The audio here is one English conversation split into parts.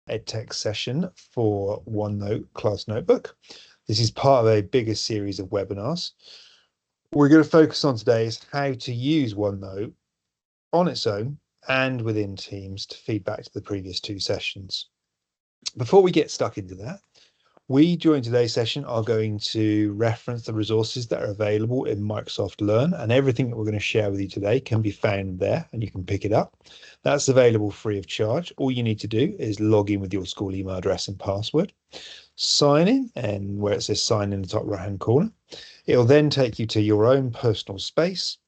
EdTech session for OneNote Class Notebook. This is part of a bigger series of webinars. What we're going to focus on today is how to use OneNote on its own and within Teams to feed back to the previous two sessions. Before we get stuck into that, we, during today's session, are going to reference the resources that are available in Microsoft Learn, and everything that we're going to share with you today can be found there and you can pick it up. That's available free of charge. All you need to do is log in with your school email address and password, sign in, and where it says sign in the top right-hand corner, it'll then take you to your own personal space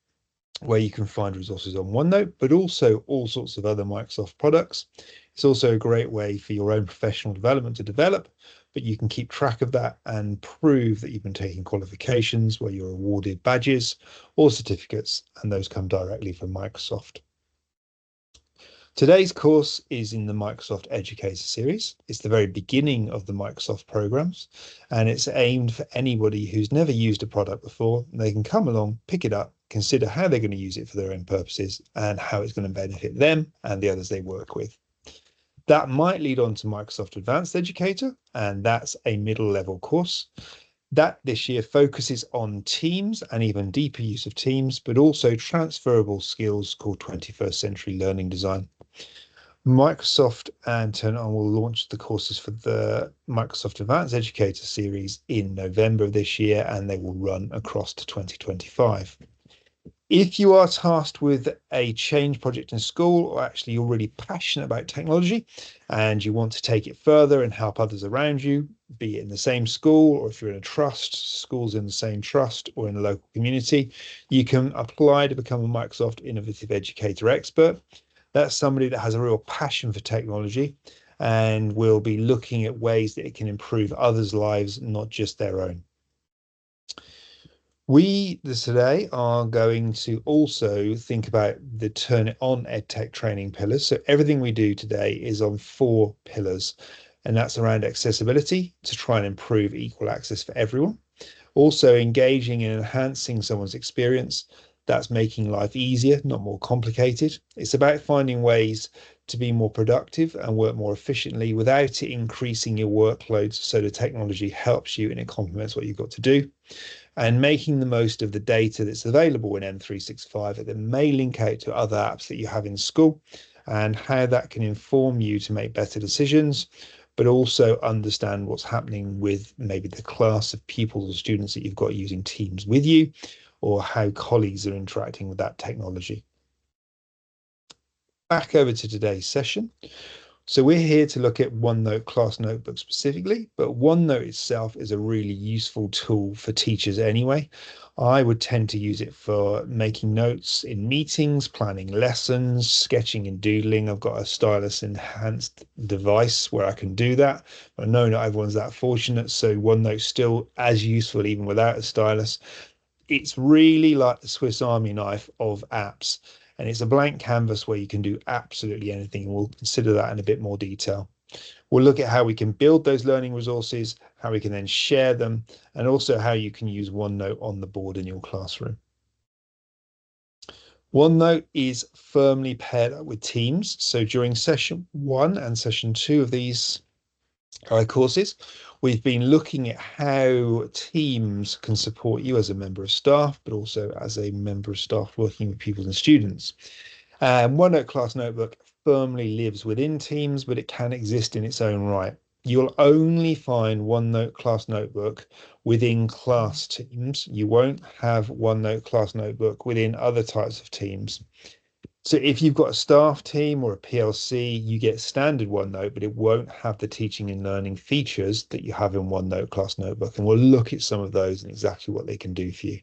where you can find resources on OneNote, but also all sorts of other Microsoft products. It's also a great way for your own professional development to develop, but you can keep track of that and prove that you've been taking qualifications where you're awarded badges or certificates, and those come directly from Microsoft. Today's course is in the Microsoft Educator series. It's the very beginning of the Microsoft programs, and it's aimed for anybody who's never used a product before. They can come along, pick it up, consider how they're going to use it for their own purposes and how it's going to benefit them and the others they work with. That might lead on to Microsoft Advanced Educator, and that's a middle level course. That this year focuses on Teams and even deeper use of Teams, but also transferable skills called 21st Century Learning Design. Microsoft and Turn On will launch the courses for the Microsoft Advanced Educator series in November of this year, and they will run across to 2025. If you are tasked with a change project in school, or actually you're really passionate about technology and you want to take it further and help others around you, be it in the same school, or if you're in a trust, schools in the same trust, or in a local community, you can apply to become a Microsoft Innovative Educator Expert. That's somebody that has a real passion for technology and will be looking at ways that it can improve others' lives, not just their own. We today are going to also think about the Turn It On EdTech training pillars. So everything we do today is on 4 pillars, and that's around accessibility to try and improve equal access for everyone. Also engaging and enhancing someone's experience. That's making life easier, not more complicated. It's about finding ways to be more productive and work more efficiently without it increasing your workload, so the technology helps you and it complements what you've got to do. And making the most of the data that's available in M365 that may link out to other apps that you have in school, and how that can inform you to make better decisions, but also understand what's happening with maybe the class of pupils or students that you've got using Teams with you, or how colleagues are interacting with that technology. Back over to today's session. So we're here to look at OneNote Class Notebook specifically, but OneNote itself is a really useful tool for teachers anyway. I would tend to use it for making notes in meetings, planning lessons, sketching and doodling. I've got a stylus enhanced device where I can do that. I know not everyone's that fortunate, so OneNote's still as useful even without a stylus. It's really like the Swiss Army knife of apps, and it's a blank canvas where you can do absolutely anything. We'll consider that in a bit more detail. We'll look at how we can build those learning resources, how we can then share them, and also how you can use OneNote on the board in your classroom. OneNote is firmly paired up with Teams. So during session 1 and session 2 of these courses, we've been looking at how Teams can support you as a member of staff, but also as a member of staff working with pupils and students. OneNote Class Notebook firmly lives within Teams, but it can exist in its own right. You'll only find OneNote Class Notebook within class teams. You won't have OneNote Class Notebook within other types of teams. So if you've got a staff team or a PLC, you get standard OneNote, but it won't have the teaching and learning features that you have in OneNote Class Notebook. And we'll look at some of those and exactly what they can do for you.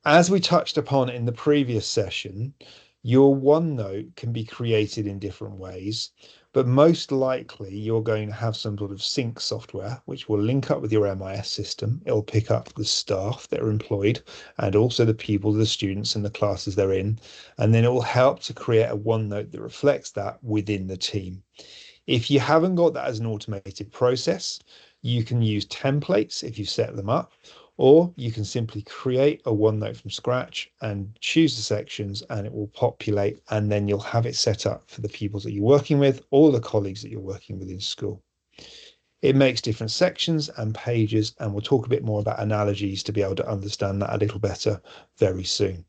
As we touched upon in the previous session, your OneNote can be created in different ways, but most likely you're going to have some sort of sync software which will link up with your MIS system. It'll pick up the staff that are employed and also the people, the students and the classes they're in, and then it will help to create a OneNote that reflects that within the team. If you haven't got that as an automated process, you can use templates if you set them up, Or you can simply create a OneNote from scratch and choose the sections and it will populate, and then you'll have it set up for the pupils that you're working with or the colleagues that you're working with in school. It makes different sections and pages, and we'll talk a bit more about analogies to be able to understand that a little better very soon.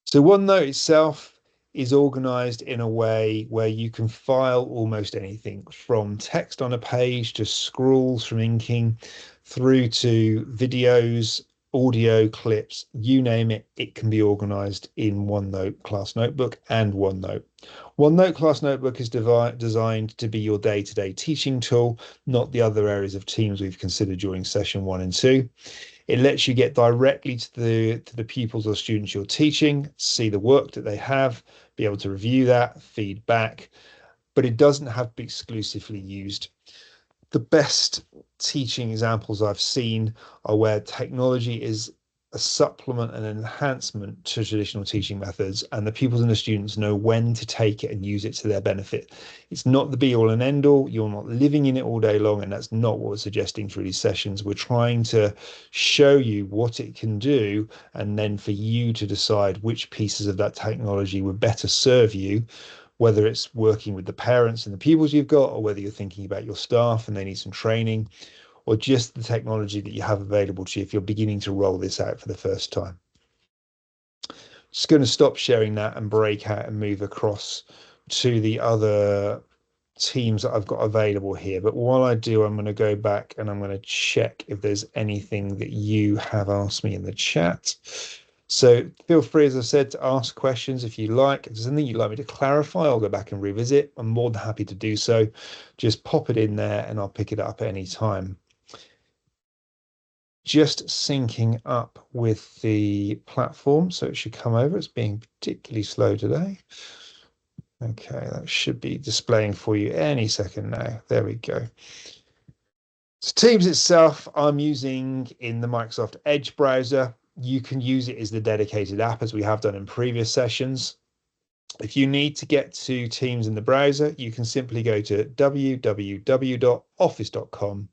So OneNote itself is organized in a way where you can file almost anything from text on a page to scrawls from inking through to videos, audio clips, you name it, it can be organized in OneNote Class Notebook and OneNote. OneNote Class Notebook is designed to be your day-to-day teaching tool, not the other areas of Teams we've considered during session 1 and 2. It lets you get directly to the pupils or students you're teaching, see the work that they have, be able to review that, feedback, but it doesn't have to be exclusively used. The best teaching examples I've seen are where technology is a supplement and enhancement to traditional teaching methods, and the pupils and the students know when to take it and use it to their benefit. It's not the be all and end all. You're not living in it all day long, and that's not what we're suggesting through these sessions. We're trying to show you what it can do, and then for you to decide which pieces of that technology would better serve you, whether it's working with the parents and the pupils you've got, or whether you're thinking about your staff and they need some training, or just the technology that you have available to you if you're beginning to roll this out for the first time. Just going to stop sharing that and break out and move across to the other teams that I've got available here. But while I do, I'm going to go back and I'm going to check if there's anything that you have asked me in the chat. So feel free, as I said, to ask questions if you like. If there's anything you'd like me to clarify, I'll go back and revisit. I'm more than happy to do so. Just pop it in there and I'll pick it up at any time. Just syncing up with the platform, so it should come over. It's being particularly slow today. Okay, that should be displaying for you any second now. There we go. So Teams itself, I'm using in the Microsoft Edge browser. You can use it as the dedicated app, as we have done in previous sessions. If you need to get to Teams in the browser, you can simply go to www.office.com.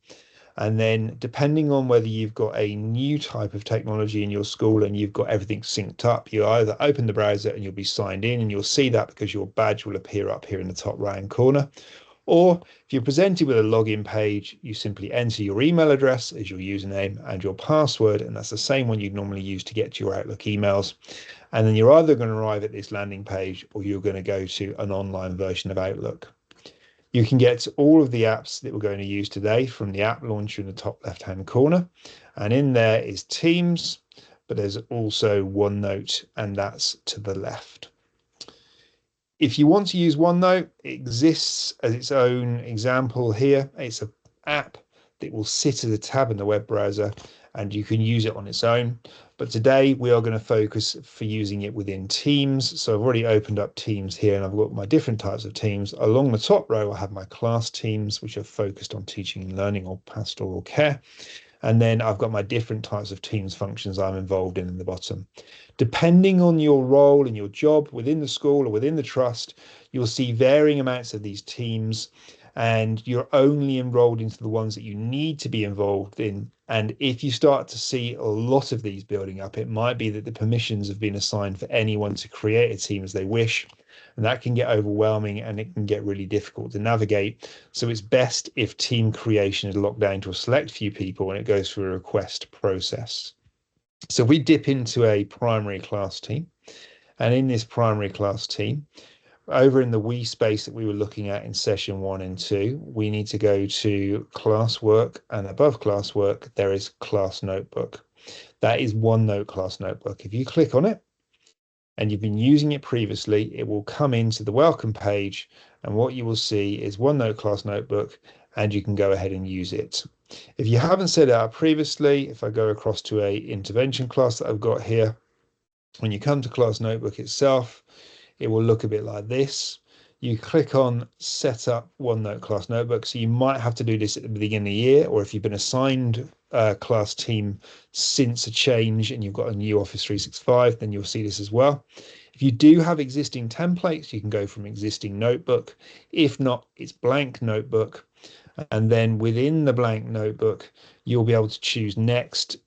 And then depending on whether you've got a new type of technology in your school and you've got everything synced up, you either open the browser and you'll be signed in, and you'll see that because your badge will appear up here in the top right hand corner. Or if you're presented with a login page, you simply enter your email address as your username and your password, and that's the same one you'd normally use to get to your Outlook emails. And then you're either going to arrive at this landing page or you're going to go to an online version of Outlook. You can get all of the apps that we're going to use today from the app launcher in the top left-hand corner. And in there is Teams, but there's also OneNote, and that's to the left. If you want to use OneNote, it exists as its own example here. It's an app that will sit as a tab in the web browser, and you can use it on its own. But today we are going to focus for using it within Teams. So I've already opened up Teams here, and I've got my different types of teams. Along the top row, I have my class teams, which are focused on teaching and learning or pastoral care. And then I've got my different types of Teams functions I'm involved in the bottom. Depending on your role and your job within the school or within the trust, you'll see varying amounts of these teams, and you're only enrolled into the ones that you need to be involved in. And if you start to see a lot of these building up, it might be that the permissions have been assigned for anyone to create a team as they wish. And that can get overwhelming and it can get really difficult to navigate. So it's best if team creation is locked down to a select few people and it goes through a request process. So we dip into a primary class team, and in this primary class team, over in the we space that we were looking at in session 1 and 2, we need to go to classwork, and above classwork, there is class notebook. That is OneNote class notebook. If you click on it and you've been using it previously, it will come into the welcome page, and what you will see is OneNote class notebook, and you can go ahead and use it. If you haven't set it up previously, if I go across to a intervention class that I've got here, when you come to class notebook itself, it will look a bit like this. You click on set up OneNote class notebook. So you might have to do this at the beginning of the year, or if you've been assigned a class team since a change and you've got a new Office 365, then you'll see this as well. If you do have existing templates, you can go from existing notebook. If not, it's blank notebook. And then within the blank notebook, you'll be able to choose next.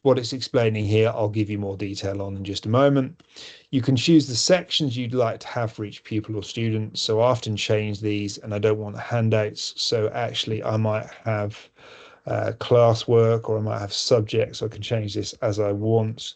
What it's explaining here, I'll give you more detail on in just a moment. You can choose the sections you'd like to have for each pupil or student. So I often change these and I don't want handouts. So actually I might have classwork, or I might have subjects. So I can change this as I want.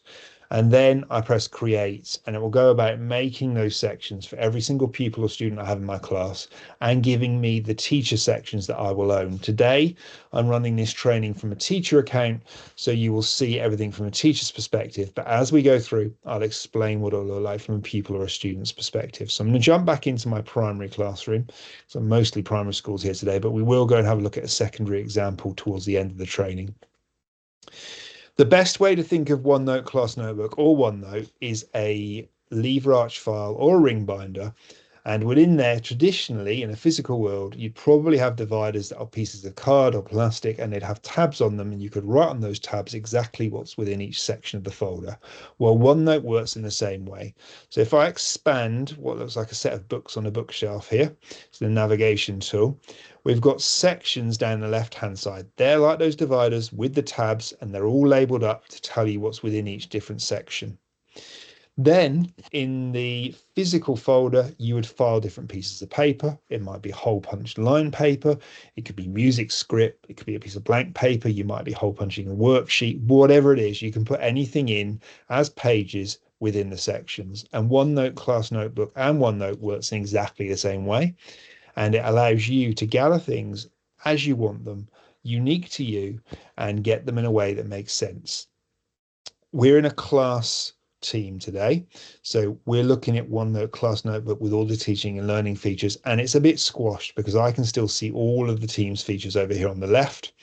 And then I press create, and it will go about making those sections for every single pupil or student I have in my class and giving me the teacher sections that I will own. Today, I'm running this training from a teacher account, so you will see everything from a teacher's perspective. But as we go through, I'll explain what it'll look like from a pupil or a student's perspective. So I'm going to jump back into my primary classroom. So mostly primary schools here today, but we will go and have a look at a secondary example towards the end of the training. The best way to think of OneNote Class Notebook or OneNote is a lever arch file or a ring binder. And within there, traditionally, in a physical world, you'd probably have dividers that are pieces of card or plastic, and they'd have tabs on them, and you could write on those tabs exactly what's within each section of the folder. Well, OneNote works in the same way. So if I expand what looks like a set of books on a bookshelf here, it's the navigation tool, we've got sections down the left-hand side. They're like those dividers with the tabs, and they're all labeled up to tell you what's within each different section. Then in the physical folder, you would file different pieces of paper. It might be hole punched line paper. It could be music script. It could be a piece of blank paper. You might be hole punching a worksheet, whatever it is. You can put anything in as pages within the sections. And OneNote Class Notebook and OneNote works in exactly the same way. And it allows you to gather things as you want them, unique to you, and get them in a way that makes sense. We're in a class team today, so we're looking at OneNote Class Notebook with all the teaching and learning features, and it's a bit squashed because I can still see all of the team's features over here on the left.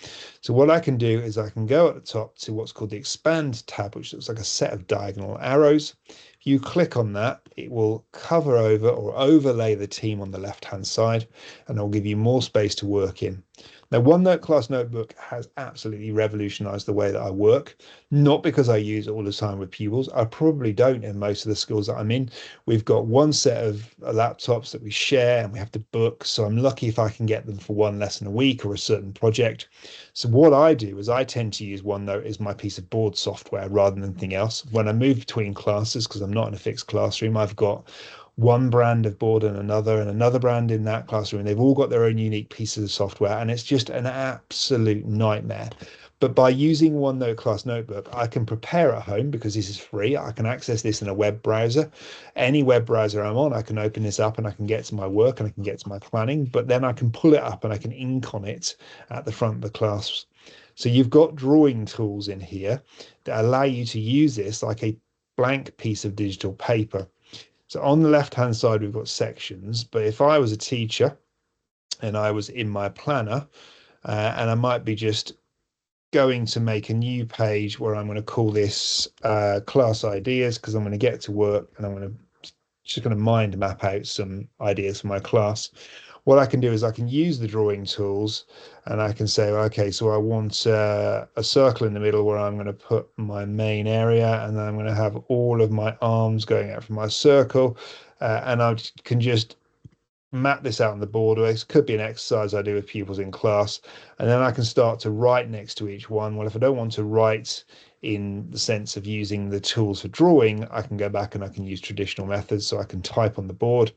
So what I can do is I can go at the top to what's called the expand tab, which looks like a set of diagonal arrows. If you click on that, it will cover over or overlay the team on the left hand side, and it'll give you more space to work in. Now, OneNote Class Notebook has absolutely revolutionized the way that I work, not because I use it all the time with pupils. I probably don't in most of the schools that I'm in. We've got one set of laptops that we share and we have to book. So I'm lucky if I can get them for one lesson a week or a certain project. So what I do is I tend to use OneNote as my piece of board software rather than anything else. When I move between classes, because I'm not in a fixed classroom, I've got one brand of board and another brand in that classroom. And they've all got their own unique pieces of software, and it's just an absolute nightmare. But by using OneNote Class Notebook, I can prepare at home because this is free. I can access this in a web browser. Any web browser I'm on, I can open this up and I can get to my work and I can get to my planning, but then I can pull it up and I can ink on it at the front of the class. So you've got drawing tools in here that allow you to use this like a blank piece of digital paper. So on the left-hand side, we've got sections, but if I was a teacher and I was in my planner, and I might be just going to make a new page where I'm going to call this class ideas, because I'm going to get to work and I'm going to just going to mind map out some ideas for my class. What I can do is I can use the drawing tools and I can say, okay, so I want a circle in the middle where I'm going to put my main area, and then I'm going to have all of my arms going out from my circle, and I can just map this out on the board. This could be an exercise I do with pupils in class, and then I can start to write next to each one. Well, if I don't want to write in the sense of using the tools for drawing, I can go back and I can use traditional methods, so I can type on the board,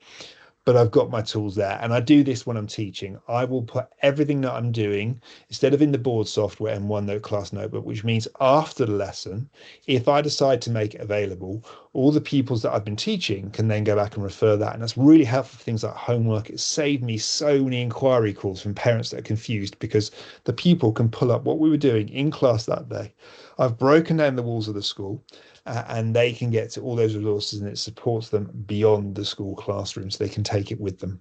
but I've got my tools there. And I do this when I'm teaching. I will put everything that I'm doing, instead of in the board software, in OneNote Class Notebook, which means after the lesson, if I decide to make it available, all the pupils that I've been teaching can then go back and refer that. And that's really helpful for things like homework. It saved me so many inquiry calls from parents that are confused because the pupil can pull up what we were doing in class that day. I've broken down the walls of the school, and they can get to all those resources, and it supports them beyond the school classroom, so they can take it with them.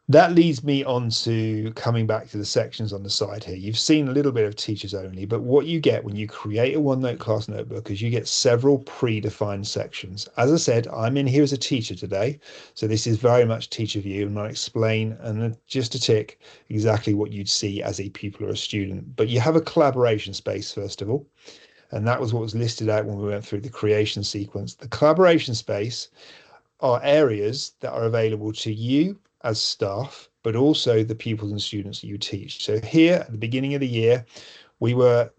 That leads me on to coming back to the sections on the side here. You've seen a little bit of teachers only, but what you get when you create a OneNote Class Notebook is you get several predefined sections. As I said, I'm in here as a teacher today, so this is very much teacher view, and I'll explain and just to tick exactly what you'd see as a pupil or a student. But you have a collaboration space, first of all, and that was what was listed out when we went through the creation sequence. The collaboration space are areas that are available to you as staff but also the pupils and students that you teach. So here at the beginning of the year, we were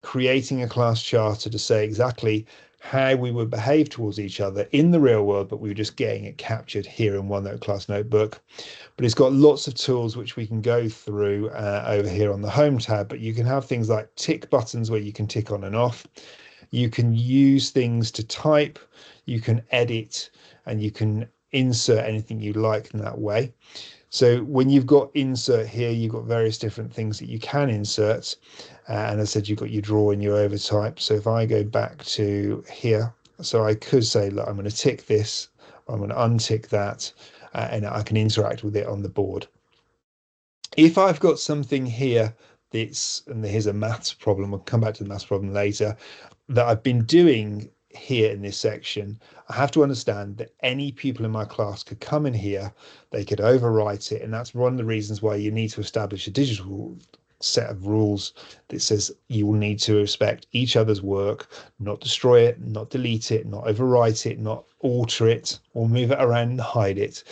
creating a class charter to say exactly how we would behave towards each other in the real world, but we were just getting it captured here in OneNote class notebook. But it's got lots of tools which we can go through over here on the home tab, but you can have things like tick buttons where you can tick on and off. You can use things to type, you can edit, and you can insert anything you like in that way. So when you've got insert here, you've got various different things that you can insert. And as I said, you've got your draw and your overtype. So if I go back to here, so I could say, look, I'm going to tick this, I'm going to untick that, and I can interact with it on the board. If I've got something here that's, and here's a maths problem, we'll come back to the maths problem later, that I've been doing here in this section, I have to understand that any pupil in my class could come in here, they could overwrite it, and that's one of the reasons why you need to establish a digital set of rules that says you will need to respect each other's work, not destroy it, not delete it, not overwrite it, not alter it, or move it around and hide it.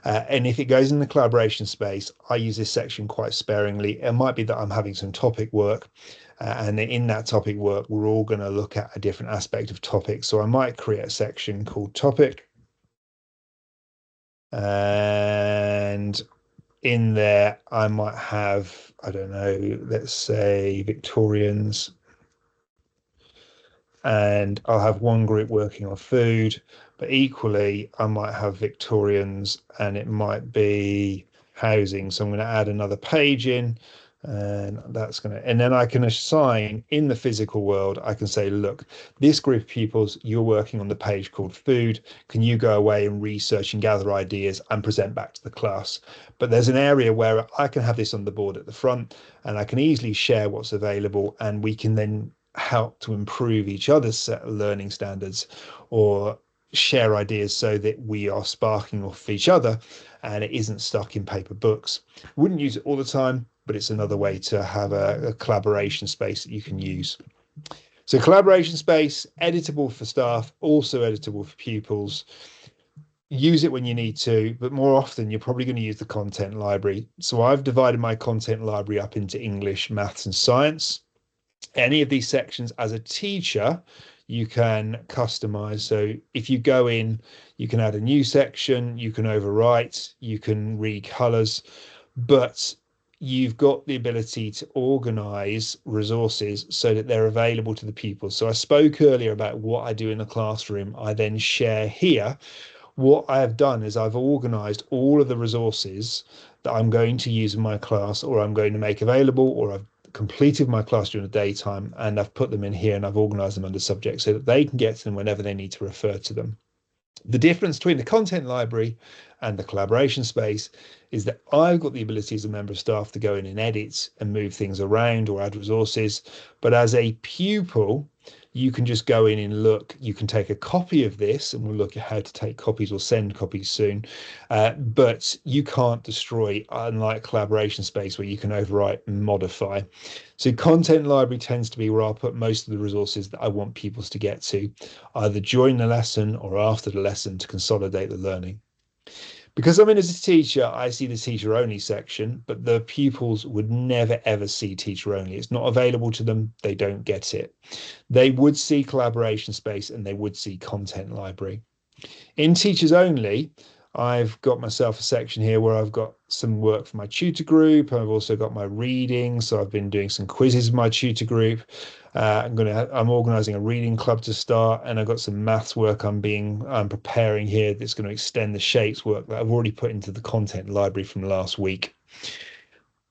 And if it goes in the collaboration space, I use this section quite sparingly. It might be that I'm having some topic work, and in that topic work, we're all going to look at a different aspect of topic. So I might create a section called topic. And in there, I might have, I don't know, let's say Victorians. And I'll have one group working on food, but equally I might have Victorians and it might be housing. So I'm going to add another page in, and that's going to, and then I can assign in the physical world, I can say, look, this group of pupils, you're working on the page called food. Can you go away and research and gather ideas and present back to the class? But there's an area where I can have this on the board at the front, and I can easily share what's available, and we can then help to improve each other's learning standards or share ideas so that we are sparking off each other and it isn't stuck in paper books. Wouldn't use it all the time, but it's another way to have a collaboration space that you can use. So collaboration space, editable for staff, also editable for pupils. Use it when you need to, but more often you're probably going to use the content library. So I've divided my content library up into English, maths, and science. Any of these sections as a teacher you can customize. So if you go in, you can add a new section, you can overwrite, you can recolors, but you've got the ability to organize resources so that they're available to the pupils. So I spoke earlier about what I do in the classroom. I then share here. What I have done is I've organized all of the resources that I'm going to use in my class, or I'm going to make available, or I've completed my class during the daytime, and I've put them in here and I've organized them under subjects so that they can get to them whenever they need to refer to them. The difference between the content library and the collaboration space is that I've got the ability as a member of staff to go in and edit and move things around or add resources. But as a pupil, you can just go in and look. You can take a copy of this, and we'll look at how to take copies or send copies soon. But you can't destroy, unlike collaboration space where you can overwrite and modify. So content library tends to be where I'll put most of the resources that I want pupils to get to, either during the lesson or after the lesson, to consolidate the learning. Because I'm in as a teacher, I see the teacher only section, but the pupils would never ever see teacher only. It's not available to them. They don't get it. They would see collaboration space and they would see content library. In teachers only, I've got myself a section here where I've got some work for my tutor group. I've also got my reading. So I've been doing some quizzes with my tutor group. I'm organizing a reading club to start, and I've got some maths work I'm preparing here that's going to extend the shapes work that I've already put into the content library from last week.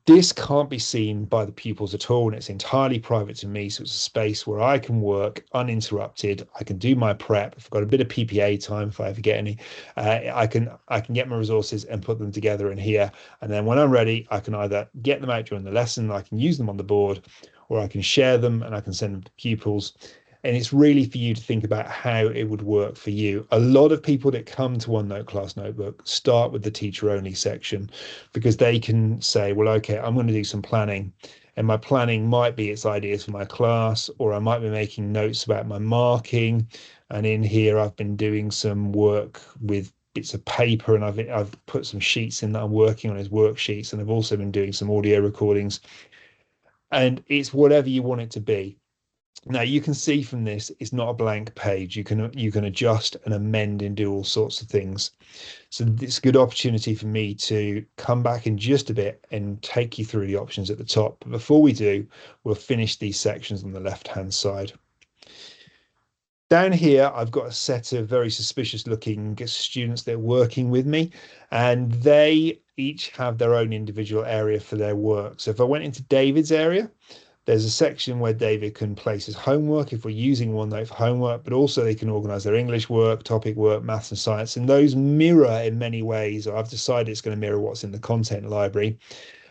This can't be seen by the pupils at all, and it's entirely private to me. So it's a space where I can work uninterrupted. I can do my prep. If I've got a bit of PPA time, if I ever get any, I can get my resources and put them together in here. And then when I'm ready, I can either get them out during the lesson, I can use them on the board, or I can share them and I can send them to pupils. And it's really for you to think about how it would work for you. A lot of people that come to OneNote Class Notebook start with the teacher only section because they can say, well, okay, I'm going to do some planning. And my planning might be its ideas for my class, or I might be making notes about my marking. And in here, I've been doing some work with bits of paper, and I've put some sheets in that I'm working on as worksheets, and I've also been doing some audio recordings, and it's whatever you want it to be. Now you can see from this, it's not a blank page. You can adjust and amend and do all sorts of things. So it's a good opportunity for me to come back in just a bit and take you through the options at the top. But before we do, we'll finish these sections on the left-hand side. Down here, I've got a set of very suspicious looking students that are working with me, and they each have their own individual area for their work. So if I went into David's area, there's a section where David can place his homework if we're using OneNote for homework, but also they can organize their English work, topic work, maths and science. And those mirror in many ways, or I've decided it's going to mirror what's in the content library.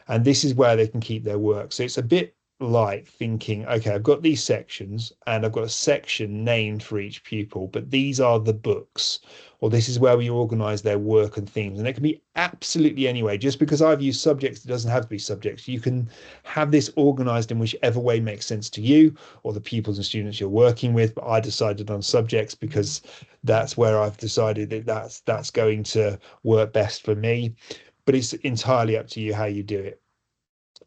And this is where they can keep their work. So it's a bit like thinking, okay, I've got these sections and I've got a section named for each pupil, but these are the books, or this is where we organize their work and themes. And it can be absolutely anyway. Just because I've used subjects, it doesn't have to be subjects. You can have this organized in whichever way makes sense to you or the pupils and students you're working with. But I decided on subjects because that's where I've decided that that's going to work best for me. But it's entirely up to you how you do it.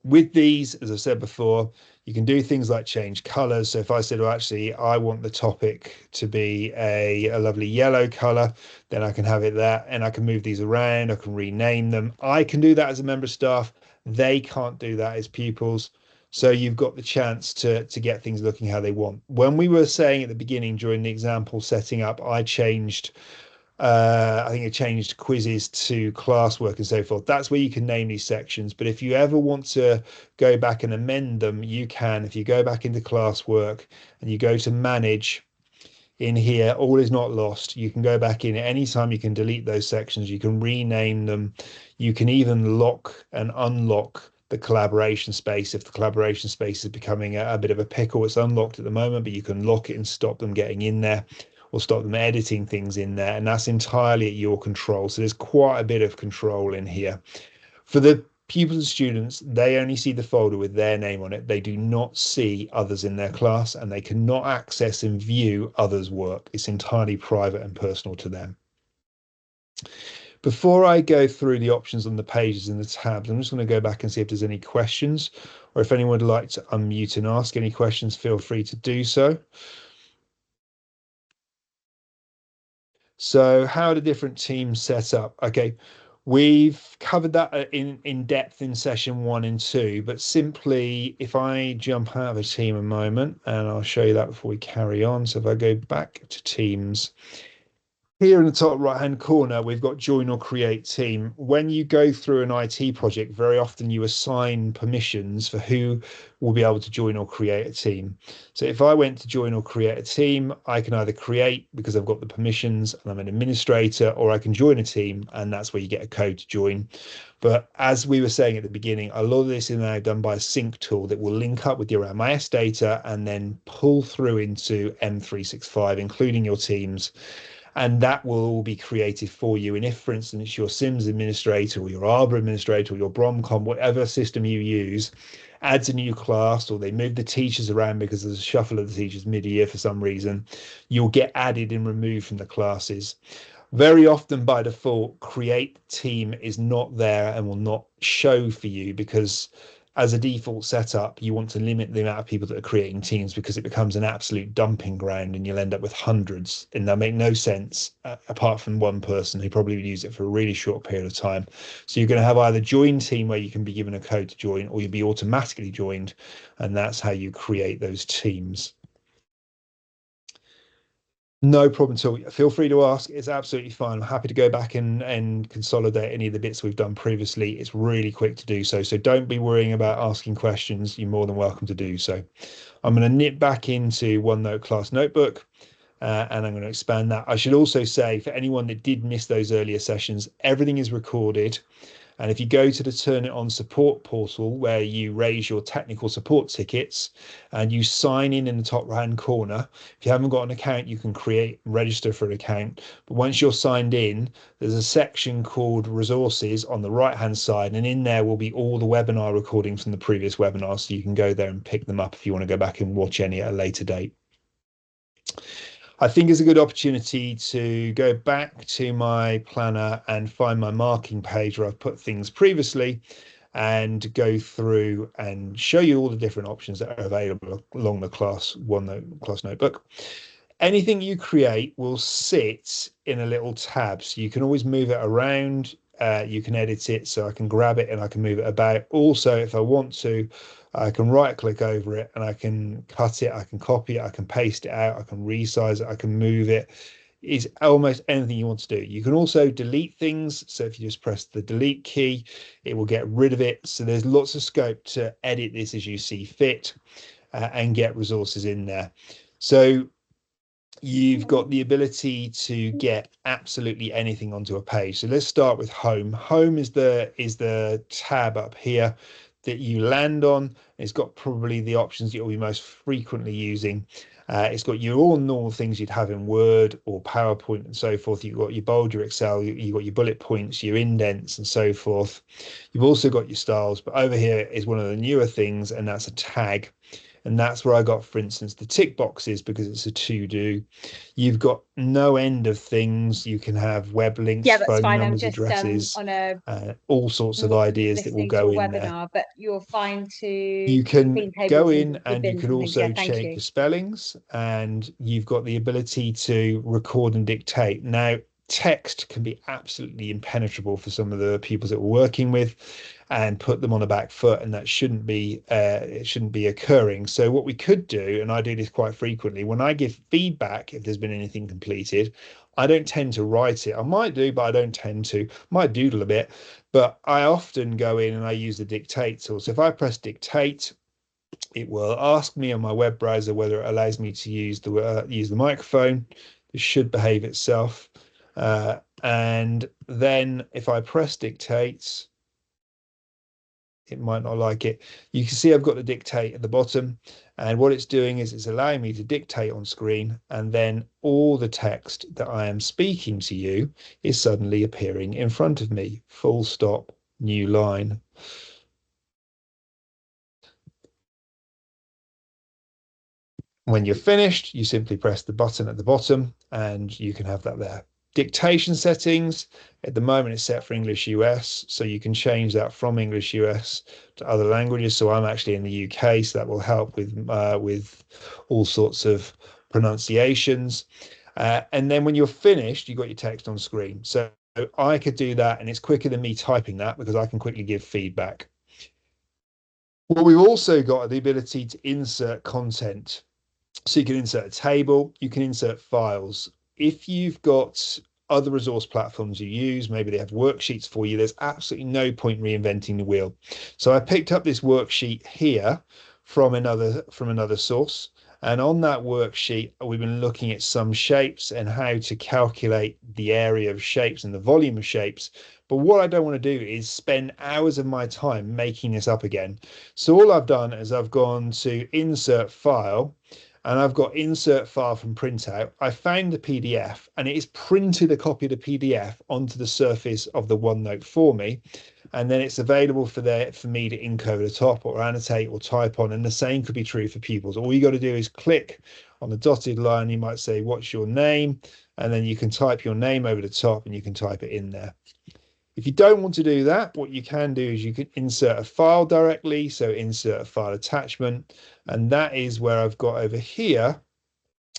With these, as I said before, you can do things like change colors. So if I said, well, actually, I want the topic to be a lovely yellow color, then I can have it there, and I can move these around. I can rename them. I can do that as a member of staff. They can't do that as pupils. So you've got the chance to get things looking how they want. When we were saying at the beginning during the example setting up, I think it changed quizzes to classwork and so forth. That's where you can name these sections. But if you ever want to go back and amend them, you can. If you go back into classwork and you go to manage in here, all is not lost. You can go back in at any time. You can delete those sections. You can rename them. You can even lock and unlock the collaboration space if the collaboration space is becoming a bit of a pickle. It's unlocked at the moment, but you can lock it and stop them getting in there, or stop them editing things in there, and that's entirely at your control. So there's quite a bit of control in here. For the pupils and students, they only see the folder with their name on it. They do not see others in their class, and they cannot access and view others' work. It's entirely private and personal to them. Before I go through the options on the pages and the tabs, I'm just going to go back and see if there's any questions, or if anyone would like to unmute and ask any questions, feel free to do so. So how are the different teams set up? Okay, we've covered that in depth in session 1 and 2, but simply if I jump out of a team a moment, and I'll show you that before we carry on. So if I go back to teams, here in the top right hand corner, we've got join or create team. When you go through an IT project, very often you assign permissions for who will be able to join or create a team. So if I went to join or create a team, I can either create because I've got the permissions and I'm an administrator, or I can join a team, and that's where you get a code to join. But as we were saying at the beginning, a lot of this is now done by a sync tool that will link up with your MIS data and then pull through into M365, including your teams. And that will all be created for you. And if, for instance, your Sims administrator or your Arbor administrator or your Bromcom, whatever system you use, adds a new class, or they move the teachers around because there's a shuffle of the teachers mid-year for some reason, you'll get added and removed from the classes. Very often by default, create team is not there and will not show for you, because as a default setup, you want to limit the amount of people that are creating teams, because it becomes an absolute dumping ground and you'll end up with hundreds, and they'll make no sense apart from one person who probably would use it for a really short period of time. So you're going to have either join team where you can be given a code to join, or you'll be automatically joined, and that's how you create those teams. No problem at all. Feel free to ask. It's absolutely fine. I'm happy to go back and consolidate any of the bits we've done previously. It's really quick to do so. So don't be worrying about asking questions. You're more than welcome to do so. I'm going to nip back into OneNote Class Notebook, and I'm going to expand that. I should also say, for anyone that did miss those earlier sessions, everything is recorded. And if you go to the Turn It On support portal, where you raise your technical support tickets and you sign in the top right hand corner, if you haven't got an account, you can create and register for an account. But once you're signed in, there's a section called resources on the right hand side, and in there will be all the webinar recordings from the previous webinars. So you can go there and pick them up if you want to go back and watch any at a later date. I think it's a good opportunity to go back to my planner and find my marking page where I've put things previously and go through and show you all the different options that are available along the OneNote class notebook. Anything you create will sit in a little tab, so you can always move it around. You can edit it, so I can grab it and I can move it about. Also, if I want to, I can right click over it and I can cut it, I can copy it, I can paste it out, I can resize it, I can move it. It's almost anything you want to do. You can also delete things. So if you just press the delete key, it will get rid of it. So there's lots of scope to edit this as you see fit, and get resources in there. So you've got the ability to get absolutely anything onto a page. So let's start with home. Home is the tab up here that you land on. It's got probably the options you'll be most frequently using. It's got your all normal things you'd have in Word or PowerPoint and so forth. You've got your bold, your Excel, you've got your bullet points, your indents and so forth. You've also got your styles, but over here is one of the newer things, and that's a tag. And that's where I got, for instance, the tick boxes, because it's a to-do. You've got no end of things. You can have web links, Yeah, that's phone fine. I'm numbers, just addresses, on a all sorts of ideas that will listening to go a in there. webinar, but you're fine to You can clean go tables in with and you bins could and things. Yeah, also thank check you. your spellings, and you've got the ability to record and dictate. Now, text can be absolutely impenetrable for some of the pupils that we're working with and put them on the back foot, and that shouldn't be it shouldn't be occurring. So what we could do, and I do this quite frequently, when I give feedback, if there's been anything completed, I don't tend to write it. I might do, but I don't tend to. Might doodle a bit, but I often go in and I use the dictate tool. So if I press dictate, it will ask me on my web browser whether it allows me to use the microphone. This should behave itself. And then if I press dictate, it might not like it. You can see I've got the dictate at the bottom, and what it's doing is it's allowing me to dictate on screen, and then all the text that I am speaking to you is suddenly appearing in front of me. Full stop, new line. When you're finished, you simply press the button at the bottom and you can have that there. Dictation settings, at the moment it's set for English US, so you can change that from English US to other languages. So I'm actually in the UK, so that will help with all sorts of pronunciations. And then when you're finished, you've got your text on screen. So I could do that, and it's quicker than me typing that because I can quickly give feedback. Well, we've also got the ability to insert content. So you can insert a table, you can insert files. If you've got other resource platforms you use, maybe they have worksheets for you, there's absolutely no point reinventing the wheel. So I picked up this worksheet here from another source. And on that worksheet, we've been looking at some shapes and how to calculate the area of shapes and the volume of shapes. But what I don't want to do is spend hours of my time making this up again. So all I've done is I've gone to insert file, and I've got insert file from printout. I found the PDF, and it is printed a copy of the PDF onto the surface of the OneNote for me. And then it's available for me to ink over the top or annotate or type on. And the same could be true for pupils. All you got to do is click on the dotted line. You might say, what's your name? And then you can type your name over the top and you can type it in there. If you don't want to do that, what you can do is you can insert a file directly. So insert a file attachment. And that is where I've got over here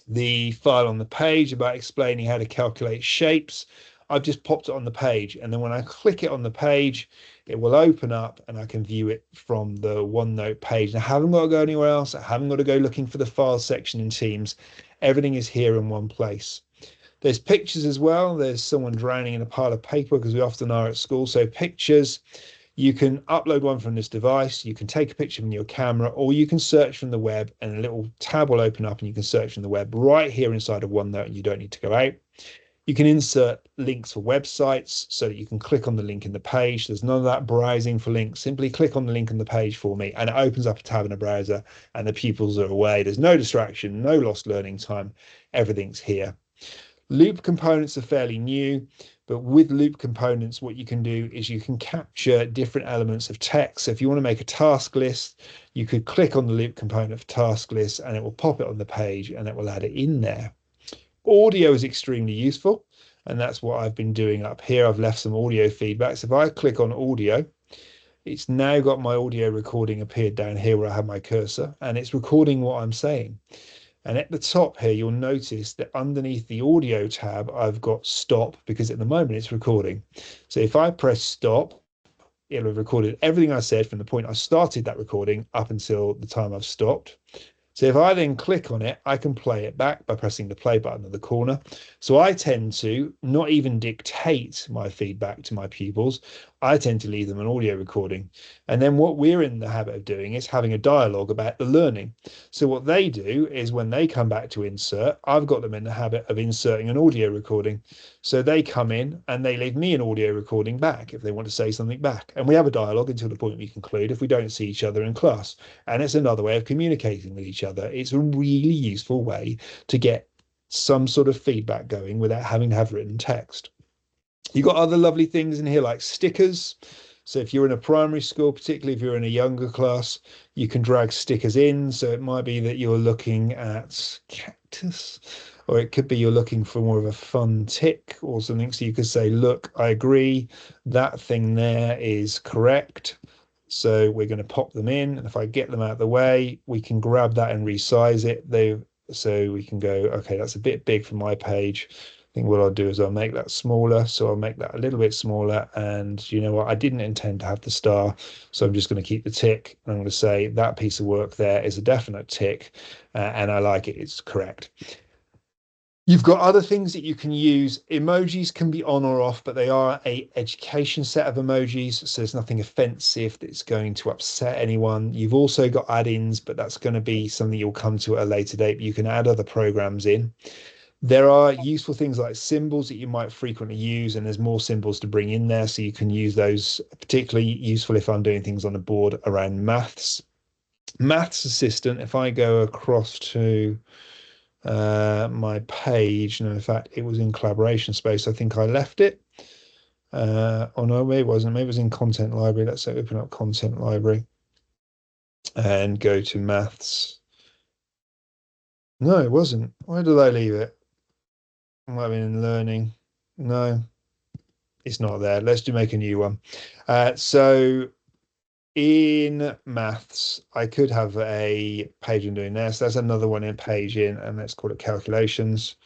the file on the page about explaining how to calculate shapes. I've just popped it on the page, and then when I click it on the page, it will open up and I can view it from the OneNote page. And I haven't got to go anywhere else. I haven't got to go looking for the file section in Teams. Everything is here in one place. There's pictures as well. There's someone drowning in a pile of paper, because we often are at school. So pictures, you can upload one from this device, you can take a picture from your camera, or you can search from the web, and a little tab will open up and you can search from the web right here inside of OneNote, and you don't need to go out. You can insert links for websites so that you can click on the link in the page. There's none of that browsing for links. Simply click on the link in the page for me, and it opens up a tab in a browser, and the pupils are away. There's no distraction, no lost learning time. Everything's here. Loop components are fairly new, but with loop components, what you can do is you can capture different elements of text. So if you want to make a task list, you could click on the loop component of task list and it will pop it on the page and it will add it in there. Audio is extremely useful, and that's what I've been doing up here. I've left some audio feedback. So if I click on audio, it's now got my audio recording appeared down here where I have my cursor, and it's recording what I'm saying. And at the top here, you'll notice that underneath the audio tab, I've got stop because at the moment it's recording. So if I press stop, it'll have recorded everything I said from the point I started that recording up until the time I've stopped. So if I then click on it, I can play it back by pressing the play button at the corner. So I tend to not even dictate my feedback to my pupils. I tend to leave them an audio recording. And then what we're in the habit of doing is having a dialogue about the learning. So what they do is when they come back to insert, I've got them in the habit of inserting an audio recording. So they come in and they leave me an audio recording back if they want to say something back. And we have a dialogue until the point we conclude if we don't see each other in class. And it's another way of communicating with each other. It's a really useful way to get some sort of feedback going without having to have written text. You've got other lovely things in here like stickers. So if you're in a primary school, particularly if you're in a younger class, you can drag stickers in. So it might be that you're looking at cactus, or it could be you're looking for more of a fun tick or something. So you could say, look, I agree, that thing there is correct. So we're going to pop them in. And if I get them out of the way, we can grab that and resize it. So we can go, okay, that's a bit big for my page. I think what I'll do is I'll make that smaller. So I'll make that a little bit smaller. And you know what? I didn't intend to have the star. So I'm just going to keep the tick. And I'm going to say that piece of work there is a definite tick. And I like it. It's correct. You've got other things that you can use. Emojis can be on or off, but they are a education set of emojis, so there's nothing offensive that's going to upset anyone. You've also got add-ins, but that's going to be something you'll come to at a later date. But you can add other programs in. There are useful things like symbols that you might frequently use, and there's more symbols to bring in there, so you can use those, particularly useful if I'm doing things on the board around maths. Maths Assistant, if I go across to my page. No, in fact, it was in collaboration space. I think I left it. Oh no, maybe it wasn't. Maybe it was in content library. Let's open up content library and go to maths. No, it wasn't. Where did I leave it? It might have been in learning. No, it's not there. Let's do make a new one. So in maths, I could have a page in doing this. That's another one in page in, and let's call it calculations.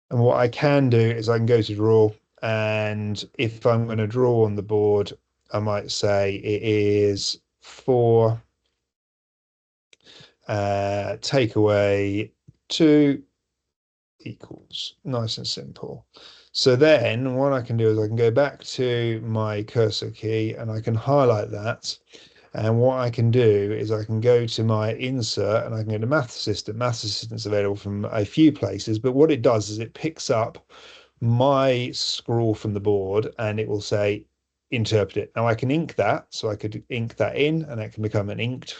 And what I can do is I can go to draw, and if I'm going to draw on the board, I might say it is 4 take away 2 equals. Nice and simple. So then what I can do is I can go back to my cursor key and I can highlight that. And what I can do is I can go to my insert and I can go to Math Assistant. Math Assistant's available from a few places, but what it does is it picks up my scroll from the board and it will say interpret it. Now I can ink that, so I could ink that in and that can become an inked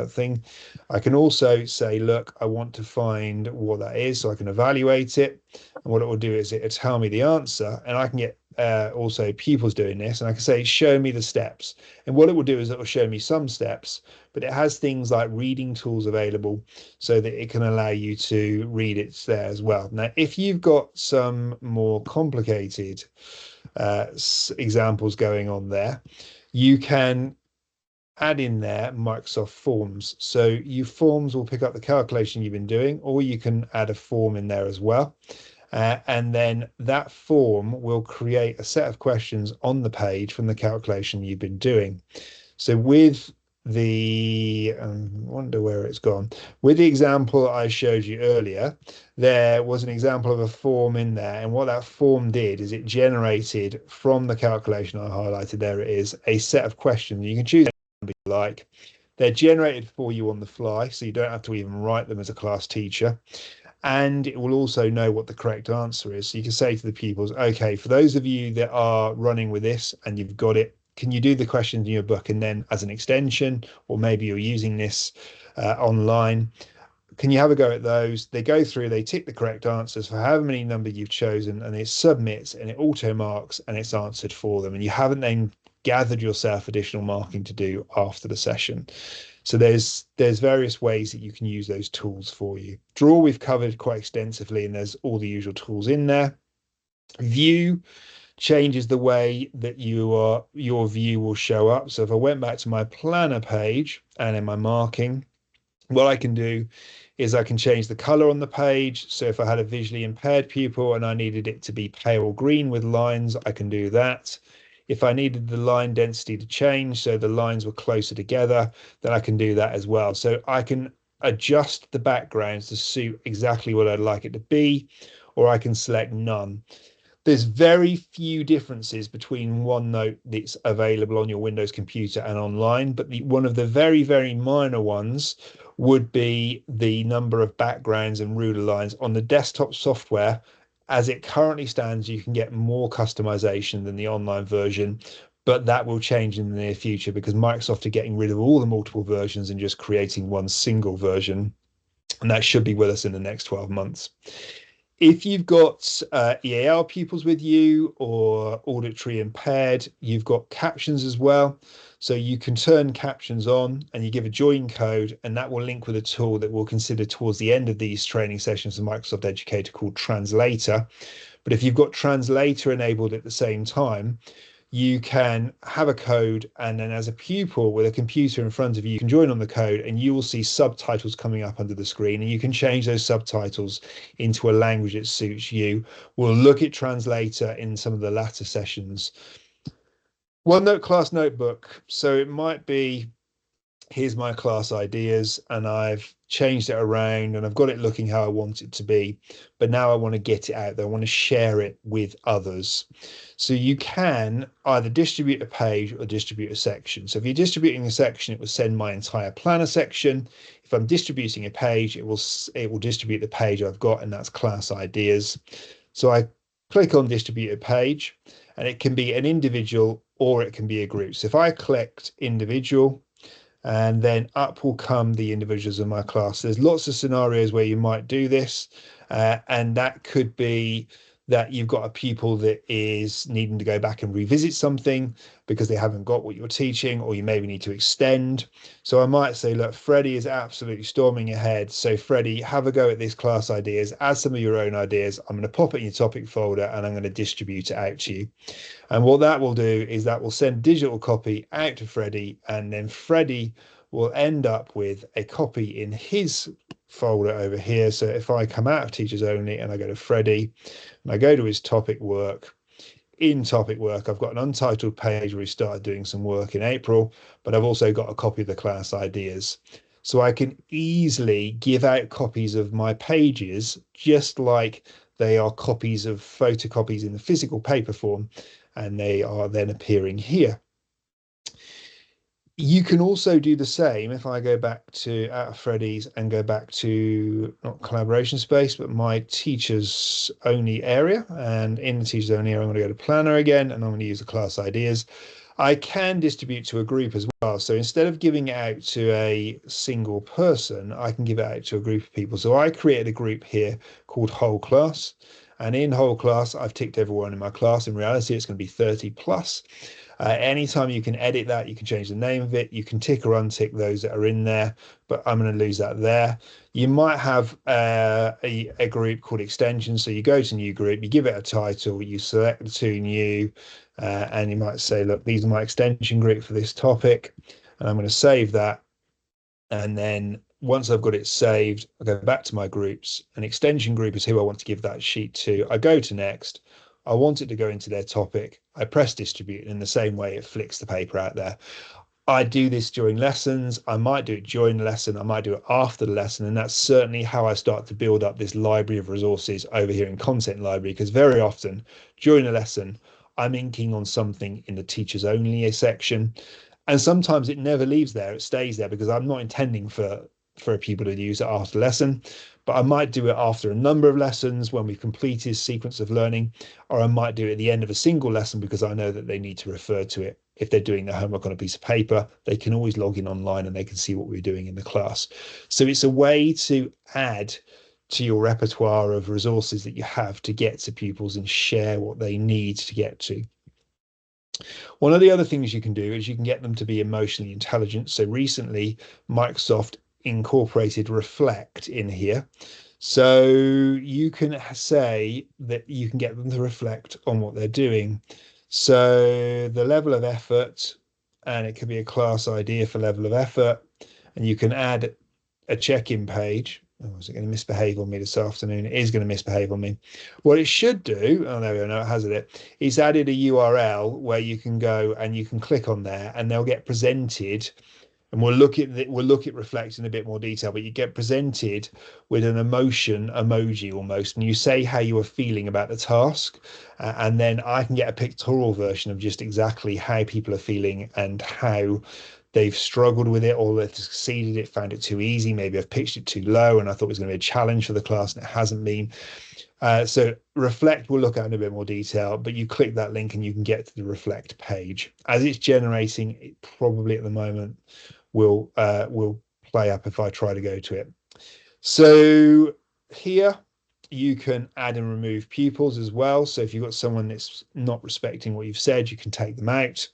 thing. I can also say, look, I want to find what that is, so I can evaluate it. And what it will do is it'll tell me the answer, and I can get also pupils doing this, and I can say, show me the steps. And what it will do is it will show me some steps, but it has things like reading tools available so that it can allow you to read it there as well. Now, if you've got some more complicated examples going on there, you can add in there Microsoft Forms. So you forms will pick up the calculation you've been doing, or you can add a form in there as well. And then that form will create a set of questions on the page from the calculation you've been doing. So with the, wonder where it's gone. With the example I showed you earlier, there was an example of a form in there. And what that form did is it generated from the calculation I highlighted, there it is, a set of questions. You can choose like. They're generated for you on the fly, so you don't have to even write them as a class teacher. And it will also know what the correct answer is. So you can say to the pupils, okay, for those of you that are running with this and you've got it, can you do the questions in your book? And then as an extension, or maybe you're using this online, can you have a go at those? They go through, they tick the correct answers for however many number you've chosen, and it submits and it auto marks and it's answered for them. And you haven't then gathered yourself additional marking to do after the session. So there's various ways that you can use those tools for you. Draw we've covered quite extensively, and there's all the usual tools in there. View changes the way that your view will show up. So if I went back to my planner page and in my marking, what I can do is I can change the color on the page. So if I had a visually impaired pupil and I needed it to be pale green with lines, I can do that. If I needed the line density to change, so the lines were closer together, then I can do that as well. So I can adjust the backgrounds to suit exactly what I'd like it to be, or I can select none. There's very few differences between OneNote that's available on your Windows computer and online, but one of the very, very minor ones would be the number of backgrounds and ruler lines. On the desktop software, as it currently stands, you can get more customization than the online version, but that will change in the near future because Microsoft are getting rid of all the multiple versions and just creating one single version. And that should be with us in the next 12 months. If you've got EAL pupils with you or auditory impaired, you've got captions as well. So you can turn captions on and you give a join code, and that will link with a tool that we'll consider towards the end of these training sessions of Microsoft Educator called Translator. But if you've got Translator enabled at the same time, you can have a code, and then as a pupil with a computer in front of you, you can join on the code and you will see subtitles coming up under the screen, and you can change those subtitles into a language that suits you. We'll look at Translator in some of the latter sessions. OneNote class notebook. So it might be, here's my class ideas and I've changed it around and I've got it looking how I want it to be, but now I want to get it out there. I want to share it with others. So you can either distribute a page or distribute a section. So if you're distributing a section, it will send my entire planner section. If I'm distributing a page, it will distribute the page I've got, and that's class ideas. So I click on distribute a page, and it can be an individual or it can be a group. So if I clicked individual, and then up will come the individuals in my class. There's lots of scenarios where you might do this, and that could be that you've got a pupil that is needing to go back and revisit something because they haven't got what you're teaching, or you maybe need to extend. So I might say, look, Freddie is absolutely storming ahead. So Freddie, have a go at this class ideas, add some of your own ideas. I'm going to pop it in your topic folder and I'm going to distribute it out to you. And what that will do is that will send digital copy out to Freddie, and then Freddie will end up with a copy in his folder over here. So if I come out of teachers only and I go to Freddie and I go to his topic work, in topic work, I've got an untitled page where he started doing some work in April, but I've also got a copy of the class ideas. So I can easily give out copies of my pages, just like they are copies of photocopies in the physical paper form, and they are then appearing here. You can also do the same if I go back to out of Freddy's and go back to not collaboration space, but my teachers only area. And in the teachers only area, I'm going to go to planner again, and I'm going to use the class ideas. I can distribute to a group as well. So instead of giving it out to a single person, I can give it out to a group of people. So I created a group here called whole class. And in whole class, I've ticked everyone in my class. In reality, it's going to be 30 plus. Anytime you can edit that, you can change the name of it. You can tick or untick those that are in there, but I'm going to lose that there. You might have a group called extensions. So you go to new group, you give it a title, you select the two new, and you might say, look, these are my extension group for this topic. And I'm going to save that. And then once I've got it saved, I go back to my groups. An extension group is who I want to give that sheet to. I go to next. I want it to go into their topic. I press distribute, and in the same way, it flicks the paper out there. I do this during lessons. I might do it during the lesson. I might do it after the lesson. And that's certainly how I start to build up this library of resources over here in Content Library, because very often during a lesson, I'm inking on something in the teachers only section. And sometimes it never leaves there. It stays there because I'm not intending for a pupil to use it after lesson, but I might do it after a number of lessons when we've completed a sequence of learning, or I might do it at the end of a single lesson because I know that they need to refer to it. If they're doing their homework on a piece of paper, they can always log in online and they can see what we're doing in the class. So it's a way to add to your repertoire of resources that you have to get to pupils and share what they need to get to. One of the other things you can do is you can get them to be emotionally intelligent. So recently, Microsoft incorporated Reflect in here. So you can say that you can get them to reflect on what they're doing. So the level of effort, and it could be a class idea for level of effort, and you can add a check-in page. Oh, is it going to misbehave on me this afternoon? It is going to misbehave on me. What it should do, oh, there we go, no, it has it. It's added a URL where you can go and you can click on there and they'll get presented, and we'll look at Reflect in a bit more detail, but you get presented with an emotion emoji almost, and you say how you are feeling about the task, and then I can get a pictorial version of just exactly how people are feeling and how they've struggled with it or they've succeeded it, found it too easy, maybe I've pitched it too low and I thought it was going to be a challenge for the class and it hasn't been. So Reflect we'll look at in a bit more detail, but you click that link and you can get to the Reflect page. As it's generating, it probably at the moment will play up if I try to go to it. So here you can add and remove pupils as well. So if you've got someone that's not respecting what you've said, you can take them out.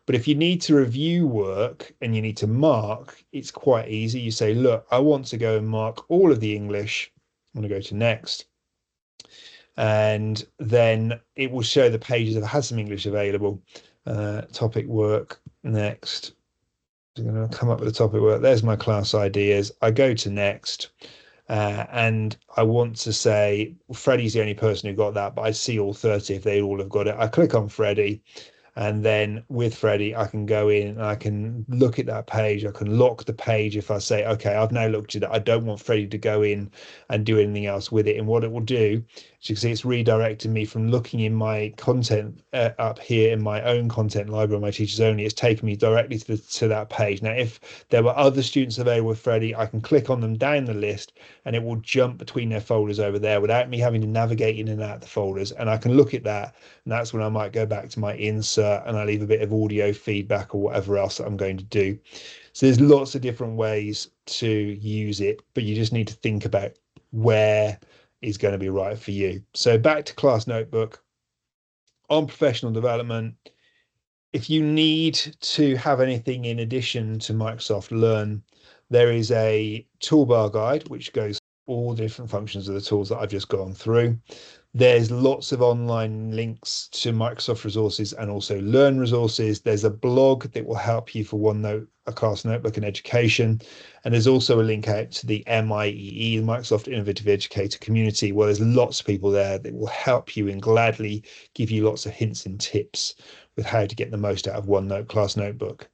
But if you need to review work and you need to mark, it's quite easy. You say, look, I want to go and mark all of the English. I'm going to go to next. And then it will show the pages that has some English available. Topic work next. I'm going to come up with a topic work. There's my class ideas. I go to next. And I want to say Freddie's the only person who got that, but I see all 30 if they all have got it. I click on Freddie, and then with Freddie, I can go in and I can look at that page. I can lock the page if I say, okay, I've now looked at it. I don't want Freddie to go in and do anything else with it. And what it will do, as you can see, it's redirecting me from looking in my content up here in my own content library, my teachers only. It's taken me directly to that page. Now, if there were other students available with Freddie, I can click on them down the list and it will jump between their folders over there without me having to navigate in and out the folders. And I can look at that. And that's when I might go back to my insert and I leave a bit of audio feedback or whatever else that I'm going to do. So there's lots of different ways to use it, but you just need to think about where is going to be right for you. So back to class notebook on professional development. If you need to have anything in addition to Microsoft Learn, there is a toolbar guide which goes all the different functions of the tools that I've just gone through. There's lots of online links to Microsoft resources and also Learn resources. There's a blog that will help you for OneNote, a class notebook and education. And there's also a link out to the MIEE, the Microsoft Innovative Educator community, where there's lots of people there that will help you and gladly give you lots of hints and tips with how to get the most out of OneNote class notebook.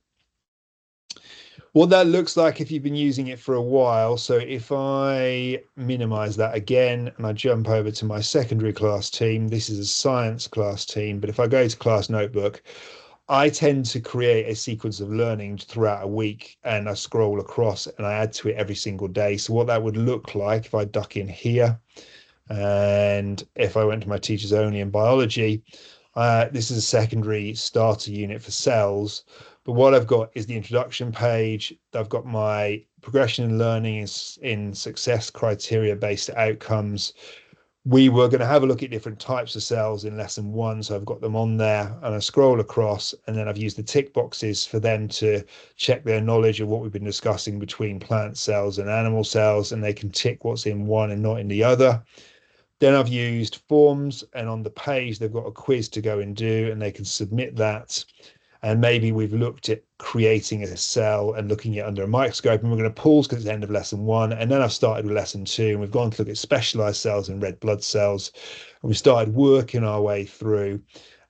What that looks like if you've been using it for a while. So if I minimize that again and I jump over to my secondary class team, this is a science class team, but if I go to class notebook, I tend to create a sequence of learning throughout a week and I scroll across and I add to it every single day. So what that would look like if I duck in here and if I went to my teachers only in biology, this is a secondary starter unit for cells. But what I've got is the introduction page. I've got my progression in learning in success criteria based outcomes. We were going to have a look at different types of cells in lesson one. So I've got them on there and I scroll across and then I've used the tick boxes for them to check their knowledge of what we've been discussing between plant cells and animal cells, and they can tick what's in one and not in the other. Then I've used forms, and on the page, they've got a quiz to go and do, and they can submit that. And maybe we've looked at creating a cell and looking at it under a microscope, and we're going to pause because it's the end of lesson one. And then I've started with lesson two, and we've gone to look at specialized cells and red blood cells. And we started working our way through.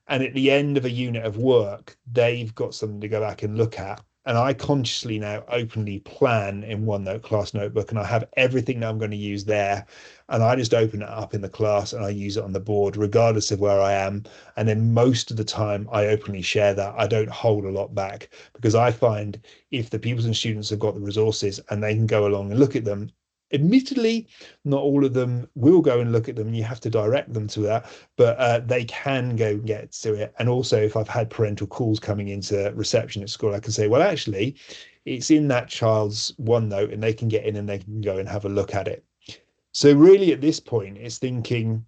And at the end of a unit of work, they've got something to go back and look at. And I consciously now openly plan in OneNote class notebook, and I have everything that I'm going to use there. And I just open it up in the class and I use it on the board, regardless of where I am. And then most of the time, I openly share that. I don't hold a lot back because I find if the pupils and students have got the resources and they can go along and look at them, admittedly, not all of them will go and look at them. You have to direct them to that, but they can go and get to it. And also, if I've had parental calls coming into reception at school, I can say, well, actually, it's in that child's OneNote and they can get in and they can go and have a look at it. So really at this point, it's thinking,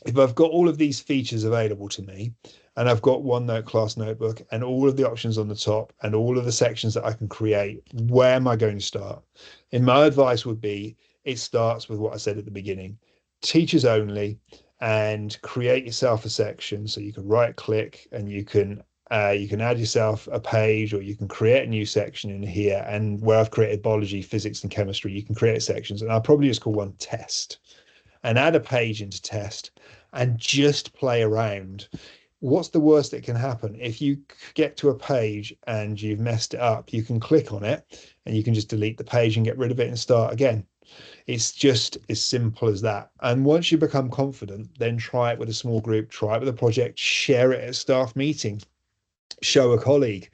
if I've got all of these features available to me, and I've got OneNote class notebook and all of the options on the top and all of the sections that I can create, where am I going to start? And my advice would be it starts with what I said at the beginning, teachers only, and create yourself a section. So you can right click and you can add yourself a page, or you can create a new section in here. And where I've created biology, physics, and chemistry, you can create sections. And I'll probably just call one test and add a page into test and just play around. What's the worst that can happen? If you get to a page and you've messed it up, you can click on it and you can just delete the page and get rid of it and start again. It's just as simple as that. And once you become confident, then try it with a small group, try it with a project, share it at a staff meeting, show a colleague,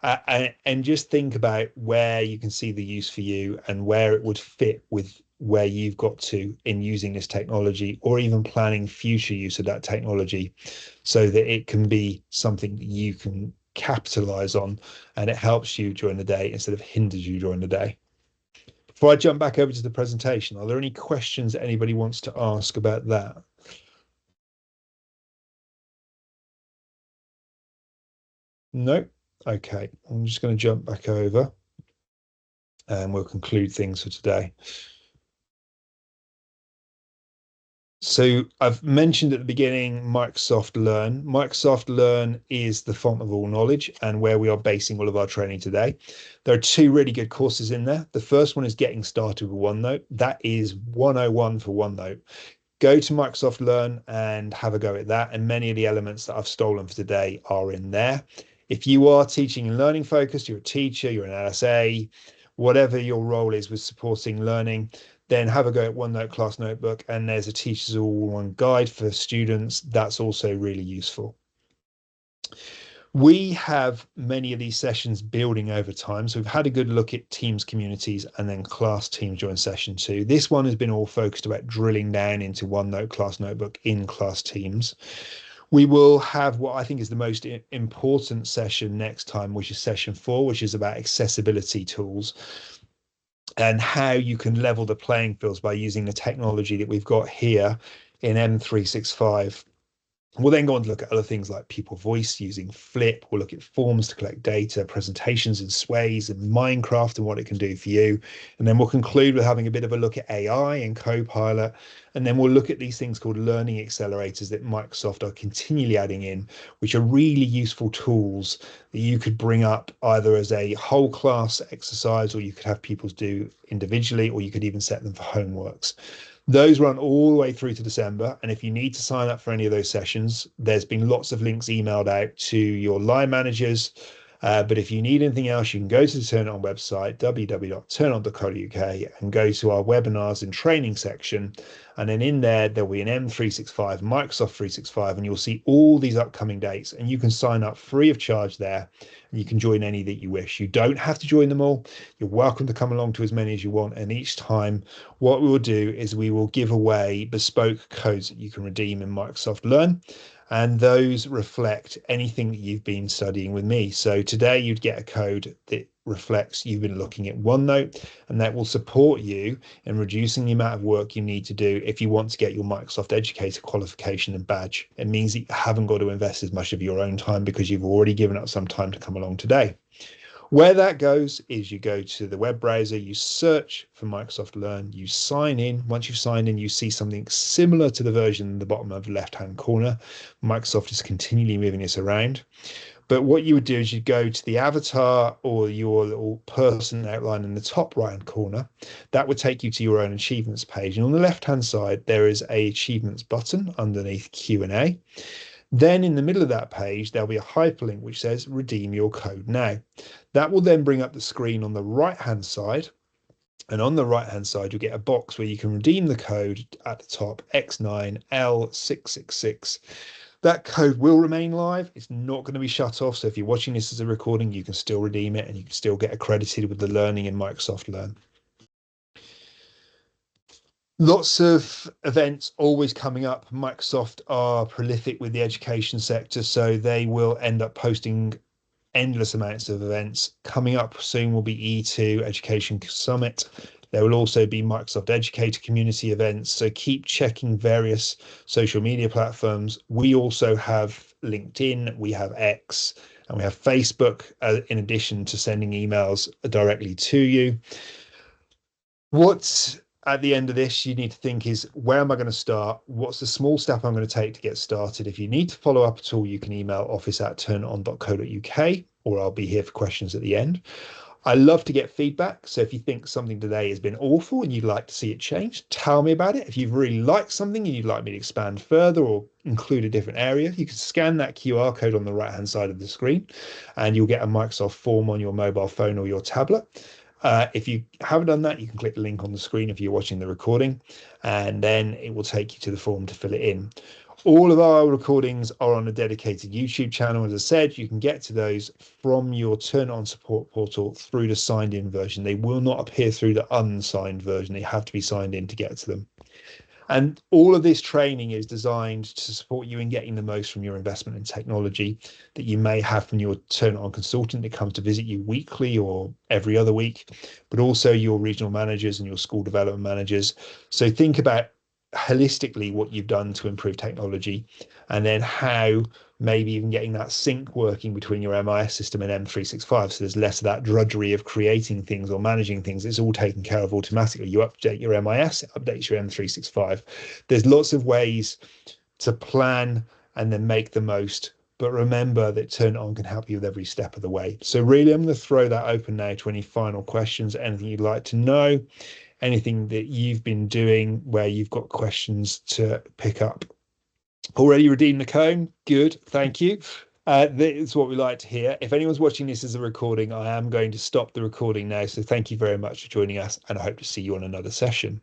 and just think about where you can see the use for you and where it would fit with where you've got to in using this technology, or even planning future use of that technology, so that it can be something that you can capitalize on and it helps you during the day instead of hinders you during the day. Before I jump back over to the presentation, are there any questions that anybody wants to ask about that? No? Okay, I'm just going to jump back over and we'll conclude things for today. So I've mentioned at the beginning Microsoft Learn. Microsoft Learn is the font of all knowledge and where we are basing all of our training today. There are two really good courses in there. The first one is Getting Started with OneNote. That is 101 for OneNote. Go to Microsoft Learn and have a go at that. And many of the elements that I've stolen for today are in there. If you are teaching and learning focused, you're a teacher, you're an LSA, whatever your role is with supporting learning, then have a go at OneNote Class Notebook, and there's a Teachers All-in-One guide for students. That's also really useful. We have many of these sessions building over time. So we've had a good look at teams, communities, and then class teams during session 2. This one has been all focused about drilling down into OneNote Class Notebook in class teams. We will have what I think is the most important session next time, which is session 4, which is about accessibility tools and how you can level the playing fields by using the technology that we've got here in M365. We'll then go on to look at other things like people voice using Flip. We'll look at forms to collect data, presentations in Sways and Minecraft and what it can do for you. And then we'll conclude with having a bit of a look at AI and Copilot. And then we'll look at these things called learning accelerators that Microsoft are continually adding in, which are really useful tools that you could bring up either as a whole class exercise, or you could have pupils do individually, or you could even set them for homeworks. Those run all the way through to December. And if you need to sign up for any of those sessions, there's been lots of links emailed out to your line managers. But if you need anything else, you can go to the Turn On website, www.turnon.co.uk, and go to our webinars and training section. And then in there, there'll be an M365, Microsoft 365, and you'll see all these upcoming dates. And you can sign up free of charge there, and you can join any that you wish. You don't have to join them all. You're welcome to come along to as many as you want. And each time, what we will do is we will give away bespoke codes that you can redeem in Microsoft Learn. And those reflect anything that you've been studying with me. So today you'd get a code that reflects you've been looking at OneNote, and that will support you in reducing the amount of work you need to do if you want to get your Microsoft Educator qualification and badge. It means that you haven't got to invest as much of your own time because you've already given up some time to come along today. Where that goes is you go to the web browser, you search for Microsoft Learn, you sign in. Once you've signed in, you see something similar to the version in the bottom of the left-hand corner. Microsoft is continually moving this around. But what you would do is you go to the avatar or your little person outline in the top right-hand corner. That would take you to your own achievements page. And on the left-hand side, there is a achievements button underneath Q&A. Then in the middle of that page, there'll be a hyperlink which says redeem your code now. That will then bring up the screen on the right-hand side. And on the right-hand side, you'll get a box where you can redeem the code at the top, X9L666. That code will remain live. It's not going to be shut off. So if you're watching this as a recording, you can still redeem it and you can still get accredited with the learning in Microsoft Learn. Lots of events always coming up. Microsoft are prolific with the education sector, so they will end up posting endless amounts of events. Coming up soon will be E2 Education Summit. There will also be Microsoft Educator community events. So keep checking various social media platforms. We also have LinkedIn, we have X, and we have Facebook, in addition to sending emails directly to you. What's at the end of this you need to think is, where am I going to start? What's the small step I'm going to take to get started? If you need to follow up at all, you can email office@turnon.co.uk, or I'll be here for questions at the end. I love to get feedback. So if you think something today has been awful and you'd like to see it changed, tell me about it. If you've really liked something and you'd like me to expand further or include a different area, you can scan that QR code on the right-hand side of the screen and you'll get a Microsoft form on your mobile phone or your tablet. If you haven't done that, you can click the link on the screen if you're watching the recording, and then it will take you to the form to fill it in. All of our recordings are on a dedicated YouTube channel. As I said, you can get to those from your Turn On support portal through the signed in version. They will not appear through the unsigned version. They have to be signed in to get to them. And all of this training is designed to support you in getting the most from your investment in technology that you may have from your Turn On consultant that comes to visit you weekly or every other week, but also your regional managers and your school development managers. So think about holistically what you've done to improve technology, and then how maybe even getting that sync working between your MIS system and M365. So there's less of that drudgery of creating things or managing things. It's all taken care of automatically. You update your MIS, it updates your M365. There's lots of ways to plan and then make the most. But remember that Turn On can help you with every step of the way. So really, I'm going to throw that open now to any final questions, anything you'd like to know, anything that you've been doing where you've got questions to pick up. Already redeemed the cone. Good, thank you. That's what we like to hear. If anyone's watching this as a recording, I am going to stop the recording now. So thank you very much for joining us, and I hope to see you on another session.